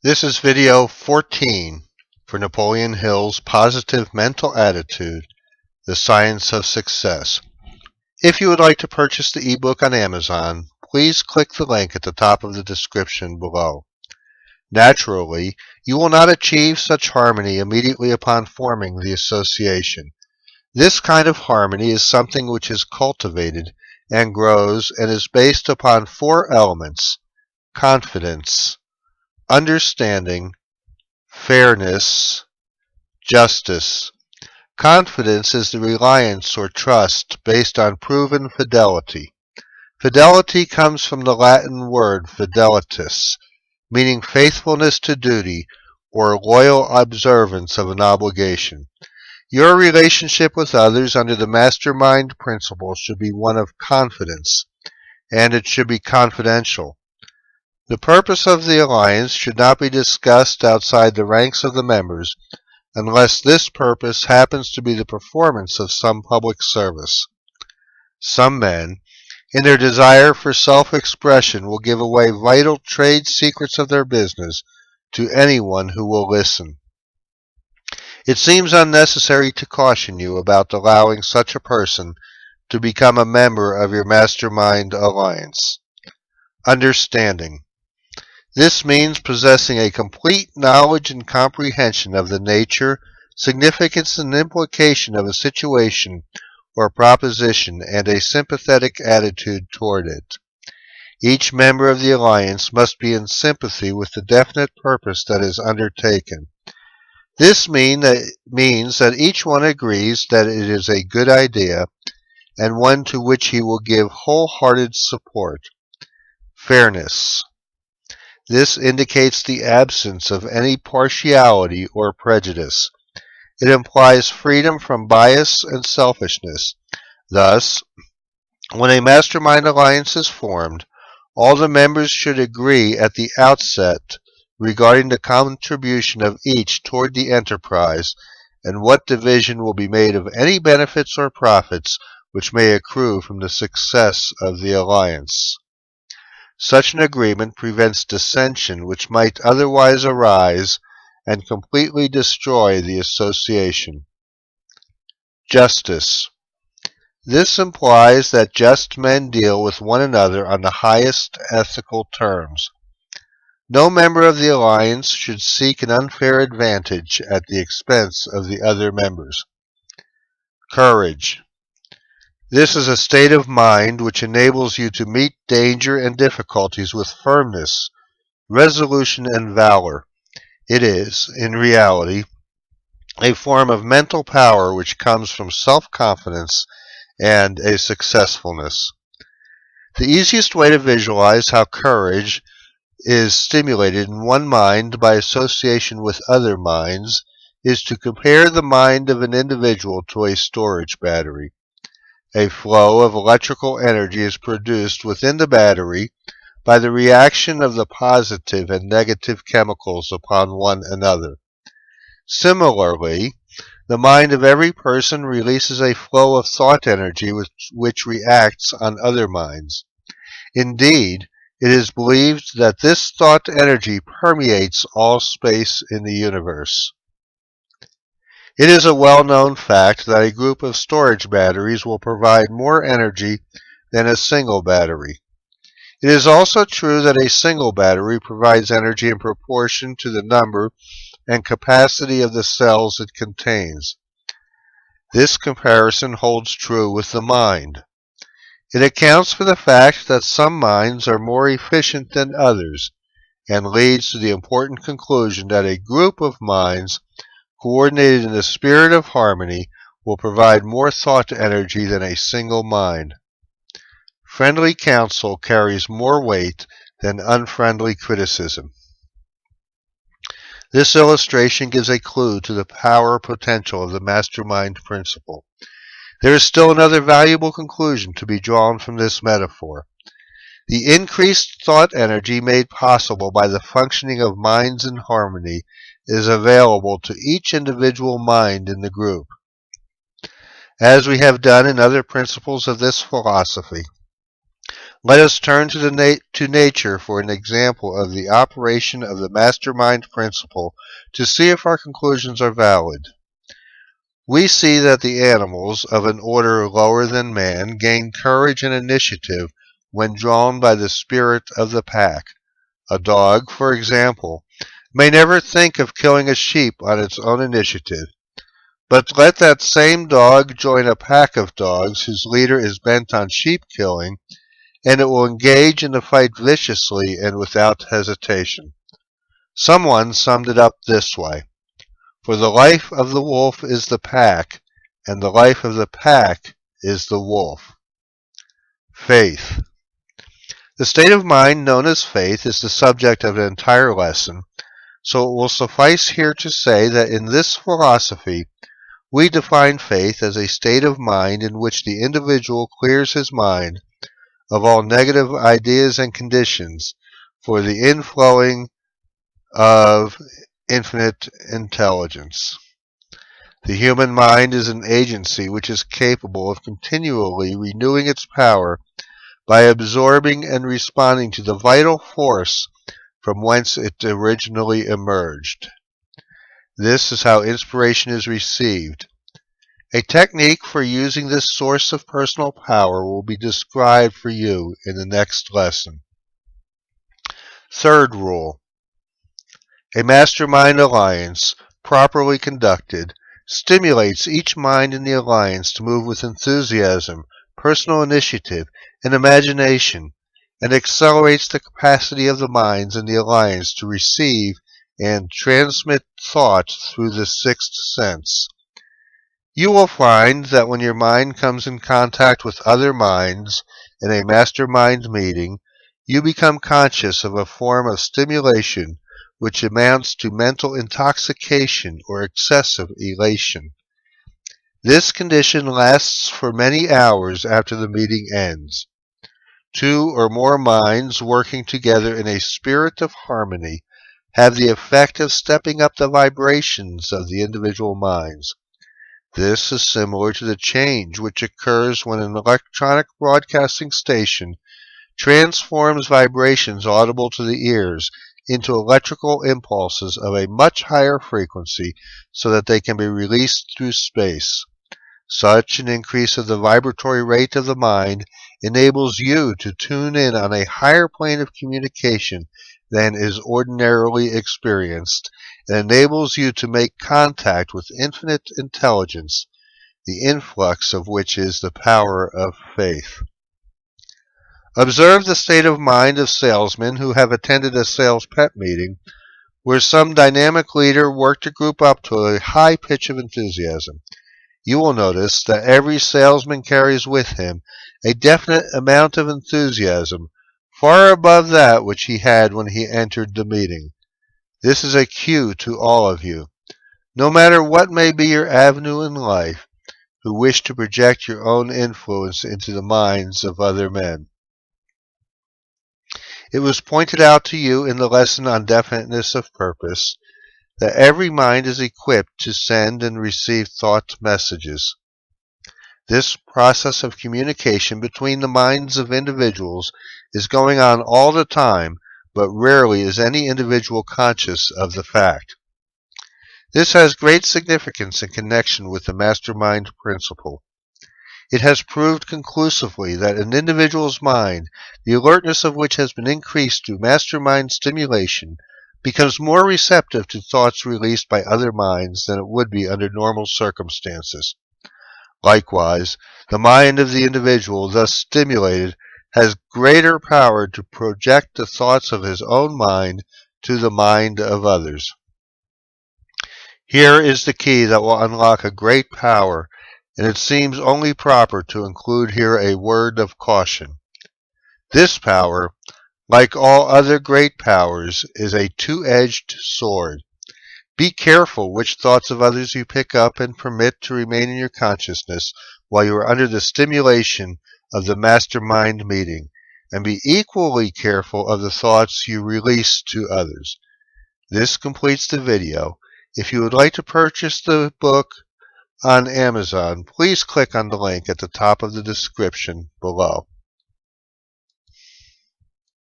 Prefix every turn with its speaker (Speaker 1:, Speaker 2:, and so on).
Speaker 1: This is video 14 for Napoleon Hill's Positive Mental Attitude, The Science of Success. If you would like to purchase the ebook on Amazon, please click the link at the top of the description below. Naturally, you will not achieve such harmony immediately upon forming the association. This kind of harmony is something which is cultivated and grows and is based upon four elements: confidence, understanding, fairness, justice. Confidence is the reliance or trust based on proven fidelity. Fidelity comes from the Latin word fidelitas, meaning faithfulness to duty or loyal observance of an obligation. Your relationship with others under the mastermind principle should be one of confidence, and it should be confidential. The purpose of the alliance should not be discussed outside the ranks of the members unless this purpose happens to be the performance of some public service. Some men, in their desire for self-expression, will give away vital trade secrets of their business to anyone who will listen. It seems unnecessary to caution you about allowing such a person to become a member of your mastermind alliance. Understanding. This means possessing a complete knowledge and comprehension of the nature, significance, and implication of a situation or proposition and a sympathetic attitude toward it. Each member of the alliance must be in sympathy with the definite purpose that is undertaken. This means that each one agrees that it is a good idea and one to which he will give wholehearted support. Fairness. This indicates the absence of any partiality or prejudice. It implies freedom from bias and selfishness. Thus, when a mastermind alliance is formed, all the members should agree at the outset regarding the contribution of each toward the enterprise and what division will be made of any benefits or profits which may accrue from the success of the alliance. Such an agreement prevents dissension which might otherwise arise and completely destroy the association. Justice. This implies that just men deal with one another on the highest ethical terms. No member of the alliance should seek an unfair advantage at the expense of the other members. Courage. This is a state of mind which enables you to meet danger and difficulties with firmness, resolution, and valor. It is, in reality, a form of mental power which comes from self-confidence and a successfulness. The easiest way to visualize how courage is stimulated in one mind by association with other minds is to compare the mind of an individual to a storage battery. A flow of electrical energy is produced within the battery by the reaction of the positive and negative chemicals upon one another. Similarly, the mind of every person releases a flow of thought energy which reacts on other minds. Indeed, it is believed that this thought energy permeates all space in the universe. It is a well-known fact that a group of storage batteries will provide more energy than a single battery. It is also true that a single battery provides energy in proportion to the number and capacity of the cells it contains. This comparison holds true with the mind. It accounts for the fact that some minds are more efficient than others, and leads to the important conclusion that a group of minds coordinated in the spirit of harmony will provide more thought energy than a single mind. Friendly counsel carries more weight than unfriendly criticism. This illustration gives a clue to the power potential of the mastermind principle. There is still another valuable conclusion to be drawn from this metaphor. The increased thought energy made possible by the functioning of minds in harmony is available to each individual mind in the group. As we have done in other principles of this philosophy, Let us turn to nature for an example of the operation of the mastermind principle to see if our conclusions are valid. We see that the animals of an order lower than man gain courage and initiative when drawn by the spirit of the pack. A dog, for example, may never think of killing a sheep on its own initiative, but let that same dog join a pack of dogs whose leader is bent on sheep killing, and it will engage in the fight viciously and without hesitation. Someone summed it up this way: for the life of the wolf is the pack, and the life of the pack is the wolf. Faith. The state of mind known as faith is the subject of an entire lesson, so it will suffice here to say that in this philosophy we define faith as a state of mind in which the individual clears his mind of all negative ideas and conditions for the inflowing of infinite intelligence. The human mind is an agency which is capable of continually renewing its power by absorbing and responding to the vital force from whence it originally emerged. This is how inspiration is received. A technique for using this source of personal power will be described for you in the next lesson. Third rule. A mastermind alliance, properly conducted, stimulates each mind in the alliance to move with enthusiasm, personal initiative, and imagination, and accelerates the capacity of the minds in the alliance to receive and transmit thought through the sixth sense. You will find that when your mind comes in contact with other minds in a mastermind meeting, you become conscious of a form of stimulation which amounts to mental intoxication or excessive elation. This condition lasts for many hours after the meeting ends. Two or more minds working together in a spirit of harmony have the effect of stepping up the vibrations of the individual minds. This is similar to the change which occurs when an electronic broadcasting station transforms vibrations audible to the ears into electrical impulses of a much higher frequency so that they can be released through space. Such an increase of the vibratory rate of the mind enables you to tune in on a higher plane of communication than is ordinarily experienced, and enables you to make contact with infinite intelligence, the influx of which is the power of faith. Observe the state of mind of salesmen who have attended a sales pep meeting where some dynamic leader worked a group up to a high pitch of enthusiasm. You will notice that every salesman carries with him a definite amount of enthusiasm, far above that which he had when he entered the meeting. This is a cue to all of you, no matter what may be your avenue in life, who wish to project your own influence into the minds of other men. It was pointed out to you in the lesson on definiteness of purpose that every mind is equipped to send and receive thought messages. This process of communication between the minds of individuals is going on all the time, but rarely is any individual conscious of the fact. This has great significance in connection with the mastermind principle. It has proved conclusively that an individual's mind, the alertness of which has been increased through mastermind stimulation, becomes more receptive to thoughts released by other minds than it would be under normal circumstances. Likewise, the mind of the individual thus stimulated has greater power to project the thoughts of his own mind to the mind of others. Here is the key that will unlock a great power, and it seems only proper to include here a word of caution. This power, like all other great powers, is a two-edged sword. Be careful which thoughts of others you pick up and permit to remain in your consciousness while you are under the stimulation of the mastermind meeting, and be equally careful of the thoughts you release to others. This completes the video. If you would like to purchase the book on Amazon, please click on the link at the top of the description below.